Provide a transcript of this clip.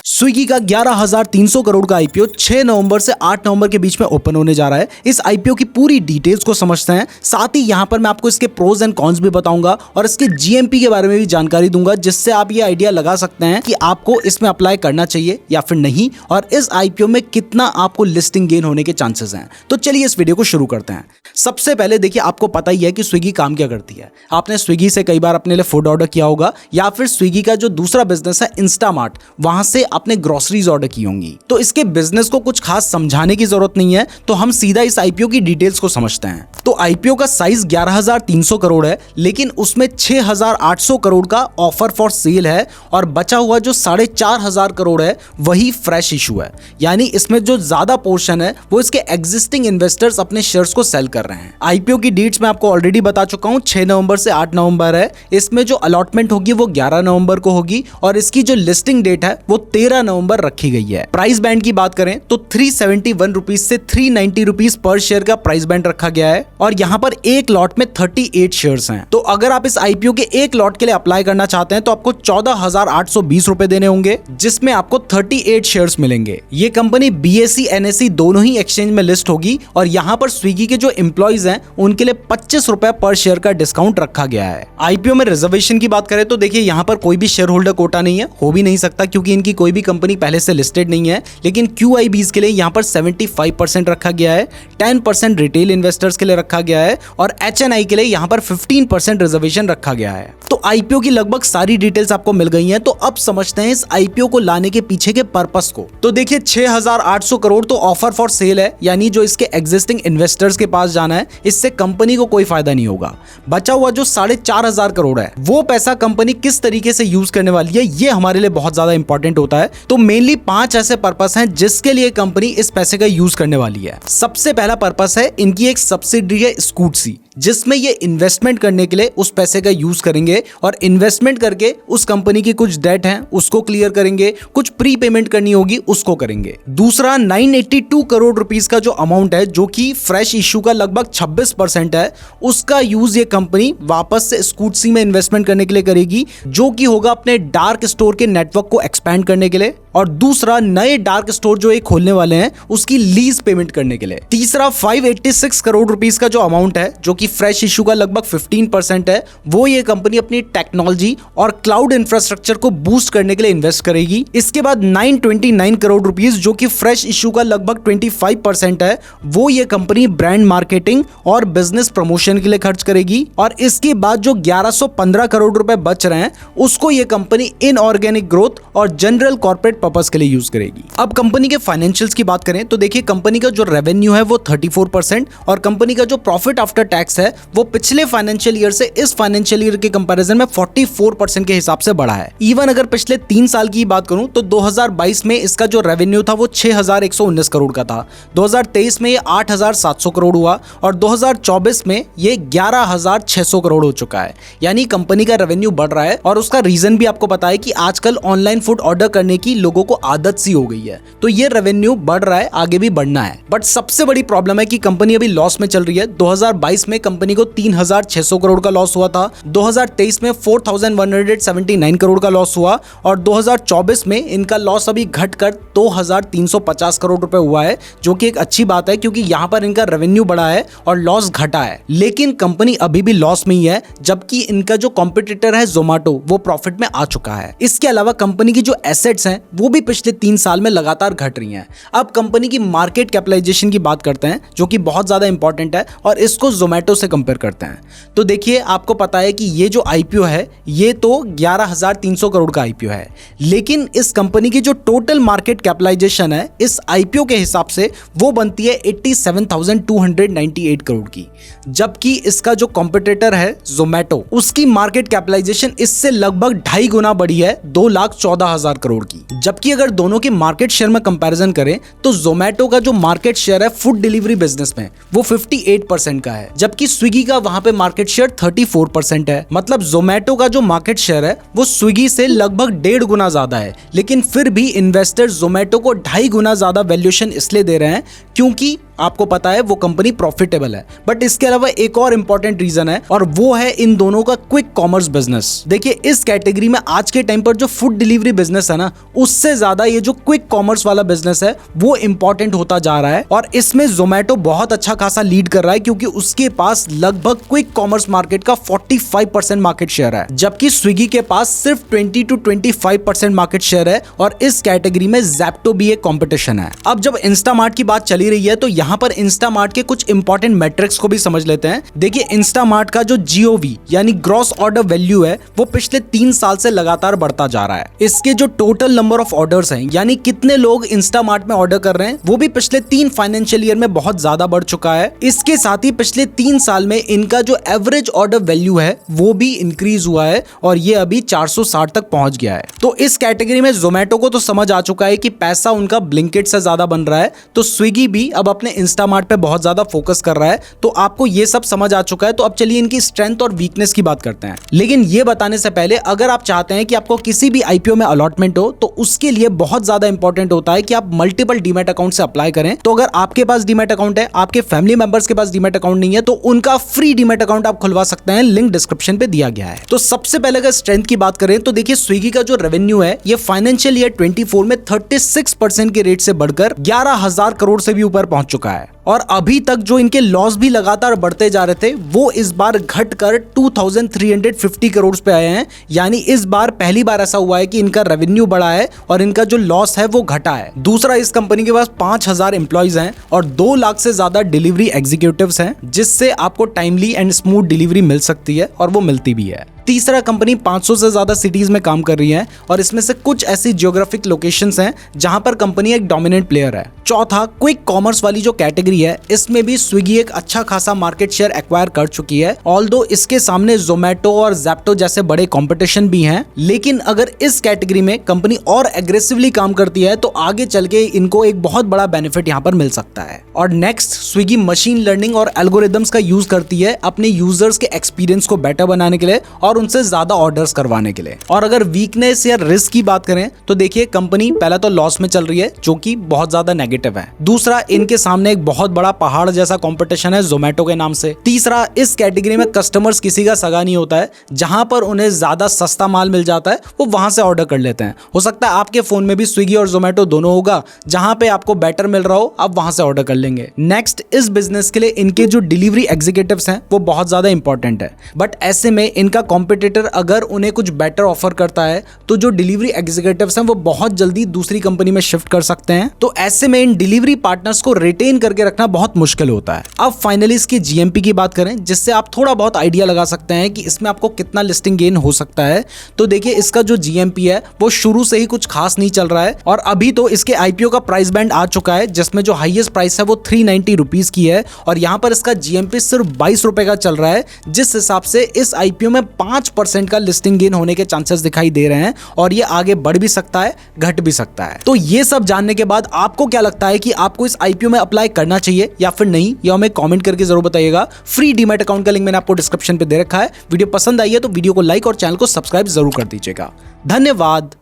Swiggy का 11,300 करोड़ का IPO 6 नवंबर से 8 नवंबर के बीच में ओपन होने जा रहा है। इस आईपीओ की पूरी डिटेल्स को समझते हैं। साथ ही यहां पर मैं आपको इसके प्रोज एंड कॉन्स भी बताऊंगा और इसके जीएमपी के बारे में भी जानकारी दूंगा, जिससे आप ये आइडिया लगा सकते हैं कि आपको इसमें अप्लाई करना चाहिए या फिर नहीं, और इस आईपीओ में कितना आपको लिस्टिंग गेन होने के चांसेस हैं। तो चलिए इस वीडियो को शुरू करते हैं। सबसे पहले देखिए, आपको पता ही है कि स्विगी काम क्या करती है। आपने स्विगी से कई बार अपने लिए फूड ऑर्डर किया होगा, या फिर स्विगी का जो दूसरा बिजनेस है इंस्टामार्ट, वहां से आपने ग्रोसरीज ऑर्डर की होंगी। तो इसके बिजनेस को कुछ खास समझाने की जरूरत नहीं है, तो हम सीधा इस आईपीओ की डिटेल्स को समझते हैं। तो आईपीओ का साइज 11,300 करोड़ है, लेकिन उसमें 6,800 करोड़ का ऑफर फॉर सेल है और बचा हुआ जो 4,500 करोड़ है वही फ्रेश इशू है। यानी इसमें जो ज्यादा पोर्शन है वो इसके एग्जिस्टिंग इन्वेस्टर्स अपने शेयर्स को सेल कर रहे हैं। आईपीओ की डेट्स मैं आपको ऑलरेडी बता चुका हूं, 6 नवंबर से 8 नवंबर है। इसमें जो अलॉटमेंट होगी वो 11 नवंबर को होगी और इसकी जो लिस्टिंग डेट है वो 13 नवंबर रखी गई है। प्राइस बैंड की बात करें तो 371 रुपीज से 390 रुपीज पर शेयर का प्राइस बैंड रखा गया है और यहाँ पर एक लॉट में 38 शेयर्स हैं। तो अगर आप इस आईपीओ के एक लॉट के लिए अप्लाई करना चाहते हैं तो आपको 14,820 रुपए देने होंगे, जिसमें आपको 38 शेयर्स मिलेंगे। ये कंपनी बीएसई एनएसई दोनों ही एक्सचेंज में लिस्ट होगी और यहाँ पर स्विगी के जो एम्प्लॉइज हैं उनके लिए 25 रुपए पर शेयर का डिस्काउंट रखा गया है। आईपीओ में रिजर्वेशन की बात करें तो देखिए, यहाँ पर कोई भी शेयर होल्डर कोटा नहीं है, हो भी नहीं सकता क्योंकि इनकी कोई भी कंपनी पहले से लिस्टेड नहीं है। लेकिन क्यूआईबीज के लिए यहाँ पर 75% रखा गया है, 10% रिटेल इन्वेस्टर्स के लिए रखा गया है और एचएनआई के लिए यहाँ पर 15% रिजर्वेशन रखा गया है। तो आईपीओ की लगभग सारी डिटेल्स आपको मिल गई हैं। तो अब समझते हैं इस आईपीओ को लाने के पीछे के पर्पस को। तो देखिए, 6,800 करोड़ तो ऑफर फॉर सेल है, यानी जो इसके एग्जिस्टिंग इन्वेस्टर्स के पास जाना है, इससे कंपनी को कोई फायदा नहीं होगा। बचा हुआ जो 4,500 करोड़ है वो पैसा कंपनी किस तरीके से यूज करने वाली है, ये हमारे लिए बहुत ज्यादा इंपॉर्टेंट होता है। तो मेनली 5 ऐसे पर्पस हैं जिसके लिए कंपनी इस पैसे का यूज करने वाली है। सबसे पहला पर्पस है, इनकी एक सब्सिडरी है स्कूटसी, जिसमें ये इन्वेस्टमेंट करने के लिए उस पैसे का यूज करेंगे और इन्वेस्टमेंट करके उस कंपनी की कुछ डेट है उसको क्लियर करेंगे, कुछ प्री पेमेंट करनी होगी उसको करेंगे। दूसरा, 982 करोड़ रुपीस का जो अमाउंट है, जो कि फ्रेश इश्यू का लगभग 26% है, उसका यूज ये कंपनी वापस से स्कूटसी में इन्वेस्टमेंट करने के लिए करेगी, जो कि होगा अपने डार्क स्टोर के नेटवर्क को एक्सपैंड करने के लिए। और दूसरा, नए डार्क स्टोर जो ये खोलने वाले हैं उसकी लीज पेमेंट करने के लिए। तीसरा, 586 करोड़ रुपीस का जो अमाउंट है, जो कि फ्रेश इशू का लगभग 15% है, वो ये कंपनी अपनी टेक्नोलॉजी और क्लाउड इंफ्रास्ट्रक्चर को बूस्ट करने के लिए इन्वेस्ट करेगी। इसके बाद 929 करोड़ रुपीस, जो कि फ्रेश इशू का लगभग 25% है, वो ये कंपनी ब्रांड मार्केटिंग और बिजनेस प्रमोशन के लिए खर्च करेगी। और इसके बाद जो 1115 करोड़ रुपए बच रहे हैं उसको ये कंपनी इनऑर्गेनिक ग्रोथ और जनरल कॉर्पोरेट पर्पस के लिए यूज करेगी। अब कंपनी के फाइनेंशियल्स की बात करें तो देखिए, कंपनी का जो रेवेन्यू है वो 34% और कंपनी का जो प्रॉफिट आफ्टर टैक्स है वो पिछले फाइनेंशियल ईयर से इस फाइनेंशियल ईयर के कंपैरिजन में 44% के हिसाब से बढ़ा है। इवन अगर पिछले 3 साल की बात करूं तो 2022 में इसका जो रेवेन्यू था वो 6,119 करोड़ का था, 2023 में ये 8,700 करोड़ हुआ और 2024 में ये 11,600 करोड़ हो चुका है। यानी कंपनी का रेवेन्यू बढ़ रहा है और उसका रीजन भी आपको पता है कि आजकल ऑनलाइन फूड ऑर्डर करने की लोगों को आदत सी हो गई है, तो ये रेवेन्यू बढ़ रहा है, आगे भी बढ़ना है। बट सबसे बड़ी प्रॉब्लम है कि कंपनी अभी लॉस में चल रही है। 2022 में कंपनी को 3,600 करोड़ का लॉस हुआ था, 2023 में 4,179 करोड़ का लॉस हुआ और 2024 में इनका लॉस अभी घटकर 2,350 करोड़ रुपए हुआ है, जो कि एक अच्छी बात है क्योंकि यहां पर इनका रेवेन्यू बढ़ा है और लॉस घटा है। लेकिन कंपनी अभी भी लॉस में ही है, जबकि इनका जो कॉम्पिटिटर है जोमैटो वो प्रॉफिट में आ चुका है। इसके अलावा कंपनी की जो एसेट्स हैं वो भी पिछले 3 साल में लगातार घट रही हैं। अब कंपनी की मार्केट कैपिटलाइजेशन की बात करते हैं, जो कि बहुत ज्यादा इंपॉर्टेंट है और इसको जोमैटो से कंपेयर करते हैं। तो देखिए, आपको पता है कि ये जो आईपीओ है ये तो 11,300 करोड़ का आईपीओ है, लेकिन इस कंपनी की जो टोटल मार्केट कैपिटलाइजेशन है इस आईपीओ के हिसाब से वो बनती है 87,298 करोड़ की, जबकि इसका जो कॉम्पिटिटर है जोमैटो उसकी मार्केट कैपिटलाइजेशन इससे लगभग 2.5 गुना बड़ी है, 2,14,000 करोड़ की। जबकि अगर दोनों के मार्केट शेयर में कंपैरिजन करें तो जोमैटो का जो मार्केट शेयर है फूड डिलीवरी बिजनेस में वो 58% का है, जबकि जबकि स्विगी का वहां पे मार्केट शेयर 34% है। मतलब जोमेटो का जो मार्केट शेयर है वो स्विगी से लगभग 1.5 गुना ज्यादा है, लेकिन फिर भी इन्वेस्टर्स जोमेटो को 2.5 गुना ज्यादा वैल्यूएशन इसलिए दे रहे हैं क्योंकि आपको पता है वो कंपनी प्रॉफिटेबल है। बट इसके अलावा एक और इंपॉर्टेंट रीजन है और वो है इन दोनों का क्विक कॉमर्स बिजनेस। देखिए इस कैटेगरी में आज के टाइम पर जो फूड डिलीवरी बिजनेस है ना, उससे ज्यादा ये जो क्विक कॉमर्स वाला बिजनेस है वो इंपॉर्टेंट होता जा रहा है और इसमें जोमेटो बहुत अच्छा खासा लीड कर रहा है क्योंकि उसके पास लगभग क्विक कॉमर्स मार्केट का 45% मार्केट शेयर है, जबकि स्विगी के पास सिर्फ 20 to 25% मार्केट शेयर है और इस कैटेगरी में ज़ेप्टो भी एक कंपटीशन है। अब जब इंस्टामार्ट की बात चली रही है तो यहाँ पर इंस्टामार्ट के कुछ इंपॉर्टेंट मैट्रिक्स को भी समझ लेते हैं। देखिए इंस्टामार्ट का जो GOV यानी ग्रॉस ऑर्डर वैल्यू है वो पिछले 3 साल से लगातार बढ़ता जा रहा है। इसके जो टोटल नंबर ऑफ ऑर्डर्स हैं यानी कितने लोग इंस्टामार्ट में ऑर्डर कर रहे हैं वो भी पिछले 3 फाइनेंशियल ईयर में बहुत ज्यादा बढ़ चुका है। इसके साथ ही पिछले 3 साल में इनका जो एवरेज ऑर्डर वैल्यू है वो भी इंक्रीज हुआ है और ये अभी 460 तक पहुंच गया है। तो इस कैटेगरी में जोमेटो को तो समझ आ चुका है कि पैसा उनका ब्लिंकिट से ज्यादा बन रहा है, तो स्विगी भी अब अपने इंस्टामार्ट पे बहुत ज्यादा फोकस कर रहा है। तो आपको ये सब समझ आ चुका है, तो अब चलिए इनकी स्ट्रेंथ और वीकनेस की बात करते हैं। लेकिन ये बताने से पहले अगर आप चाहते हैं कि आपको किसी भी आईपीओ में अलॉटमेंट हो तो उसके लिए बहुत ज्यादा इंपॉर्टेंट होता है कि आप मल्टीपल डीमैट अकाउंट से अप्लाई करें। तो अगर आपके पास डीमैट अकाउंट है, आपके फैमिली मेंबर्स के पास डीमैट अकाउंट नहीं है, तो उनका फ्री डीमैट अकाउंट आप खुलवा सकते हैं, लिंक डिस्क्रिप्शन पे दिया गया है। तो सबसे पहले अगर स्ट्रेंथ की बात करें तो देखिए स्विगी का जो रेवेन्यू है ये फाइनेंशियल ईयर 24 में 36% के रेट से बढ़कर 11,000 करोड़ से भी ऊपर पहुंच चुका है और अभी तक जो इनके लॉस भी लगातार बढ़ते जा रहे थे वो इस बार घटकर 2,350 करोड़ पे आए हैं। यानी इस बार पहली बार ऐसा हुआ है कि इनका रेवेन्यू बढ़ा है और इनका जो लॉस है वो घटा है। दूसरा, इस कंपनी के पास 5,000 एम्प्लॉइज हैं और 2 लाख से ज्यादा डिलीवरी एग्जीक्यूटिव्स हैं, जिससे आपको टाइमली एंड स्मूथ डिलीवरी मिल सकती है और वो मिलती भी है। तीसरा, कंपनी 500 से ज्यादा सिटीज में काम कर रही है और इसमें से कुछ ऐसी जियोग्राफिक लोकेशंस हैं जहां पर कंपनी एक डोमिनेंट प्लेयर है। चौथा, क्विक कॉमर्स वाली जो कैटेगरी है इसमें भी स्विगी एक अच्छा खासा मार्केट शेयर एक्वायर कर चुकी है, ऑल्दो इसके सामने जोमेटो और ज़ेप्टो जैसे बड़े कंपटीशन भी हैं। लेकिन अगर इस कैटेगरी में कंपनी और एग्रेसिवली काम करती है तो आगे चल के इनको एक बहुत बड़ा बेनिफिट यहाँ पर मिल सकता है। और नेक्स्ट, स्विगी मशीन लर्निंग और एल्गोरिदम्स का यूज करती है अपने यूजर्स के एक्सपीरियंस को बेटर बनाने के लिए और उनसे ज्यादा ऑर्डर्स करवाने के लिए। और अगर वीकनेस या रिस्क की बात करें तो देखिए कंपनी पहला तो लॉस में चल रही है जो कि बहुत ज्यादा नेगेटिव है। दूसरा, इनके सामने एक बहुत बड़ा पहाड़ जैसा कंपटीशन है जोमेटो के नाम से। तीसरा, इस कैटेगरी में कस्टमर्स किसी का सगा नहीं होता है, जहां पर उन्हें ज्यादा सस्ता माल मिल जाता है वो वहां से ऑर्डर कर लेते हैं। हो सकता है आपके फोन में भी स्विगी और जोमेटो दोनों होगा, जहां पे आपको बेटर मिल रहा हो आप वहां से ऑर्डर कर लेंगे। नेक्स्ट, इस बिजनेस के लिए इनके जो डिलीवरी एग्जीक्यूटिव्स हैं वो बहुत ज्यादा इंपॉर्टेंट है, बट ऐसे में इनका कॉम्पिटिटर अगर उन्हें कुछ बेटर ऑफर करता है तो जो डिलीवरी एग्जीक्यूटिव्स हैं वो बहुत जल्दी दूसरी कंपनी में शिफ्ट कर सकते हैं। तो ऐसे में इन डिलीवरी पार्टनर्स को रिटेन करके रखना बहुत मुश्किल होता है। अब फाइनली इसकी जीएमपी की बात करें, जिससे आप थोड़ा बहुत आइडिया लगा सकते हैं कि इसमें आपको कितना लिस्टिंग गेन हो सकता है। तो देखिए इसका जो जीएमपी है वो शुरू से ही कुछ खास नहीं चल रहा है और अभी तो इसके आईपीओ का प्राइस बैंड आ चुका है, जिसमें जो हाईएस्ट प्राइस है वो 390 रुपीज की है और यहाँ पर इसका जीएमपी सिर्फ 22 रुपए का चल रहा है, जिस हिसाब से इस आईपीओ में 5% का लिस्टिंग गेन होने के चांसेस दिखाई दे रहे हैं और ये आगे बढ़ भी सकता है, घट भी सकता है। तो ये सब जानने के बाद आपको क्या लगता है कि आपको इस आईपीओ में अप्लाई करना चाहिए या फिर नहीं, या हमें कमेंट करके जरूर बताइएगा। फ्री डीमैट अकाउंट का लिंक मैंने आपको डिस्क्रिप्शन पे दे रखा है। वीडियो पसंद आई है तो वीडियो को लाइक और चैनल को सब्सक्राइब जरूर कर दीजिएगा। धन्यवाद।